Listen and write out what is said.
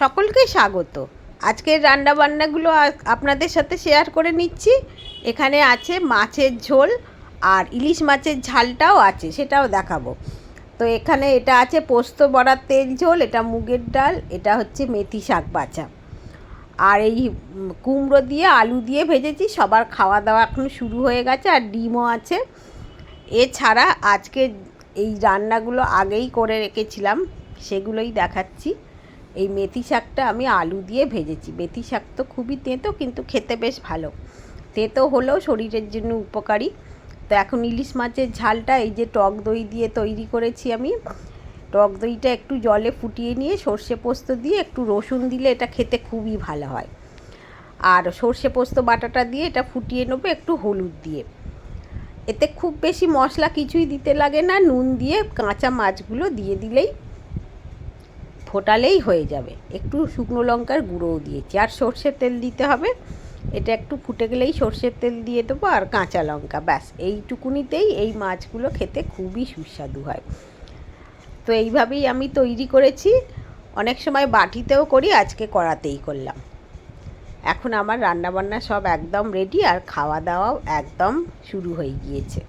সকলকে স্বাগত। আজকের রান্নাবান্নাগুলো আপনাদের সাথে শেয়ার করে নিচ্ছি। এখানে আছে মাছের ঝোল আর ইলিশ মাছের ঝালটাও আছে, সেটাও দেখাবো। তো এখানে এটা আছে পোস্ত বড়ার তেল ঝোল, এটা মুগের ডাল, এটা হচ্ছে মেথি শাক বাছা, আর এই কুমড়ো দিয়ে আলু দিয়ে ভেজেছি। সবার খাওয়া দাওয়া এখন শুরু হয়ে গেছে, আর ডিমও আছে। এছাড়া আজকে এই রান্নাগুলো আগেই করে রেখেছিলাম, সেগুলোই দেখাচ্ছি। এই মেথি শাকটা আমি আলু দিয়ে ভেজেছি। মেথি শাক তো খুবই তেঁতো, কিন্তু খেতে বেশ ভালো। তেঁতো হলেও শরীরের জন্য উপকারী। তো এখন ইলিশ মাছের ঝালটা এই যে টক দই দিয়ে তৈরি করেছি আমি। টক দইটা একটু জলে ফুটিয়ে নিয়ে সর্ষে পোস্ত দিয়ে একটু রসুন দিলে এটা খেতে খুবই ভালো হয়। আর সর্ষে পোস্ত বাটাটা দিয়ে এটা ফুটিয়ে নেবো একটু হলুদ দিয়ে। এতে খুব বেশি মশলা কিছুই দিতে লাগে না, নুন দিয়ে কাঁচা মাছগুলো দিয়ে দিলেই ফোটালেই হয়ে যাবে। একটু শুকনো লঙ্কার গুঁড়োও দিয়েছি, আর সর্ষের তেল দিতে হবে। এটা একটু ফুটে গেলেই সর্ষের তেল দিয়ে দেবো আর কাঁচা লঙ্কা, ব্যাস এইটুকুনিতেই এই মাছগুলো খেতে খুবই সুস্বাদু হয়। তো এইভাবেই আমি তৈরি করেছি। অনেক সময় বাটিতেও করি, আজকে কড়াতেই করলাম। এখন আমার রান্নাবান্না সব একদম রেডি, আর খাওয়া দাওয়াও একদম শুরু হয়ে গিয়েছে।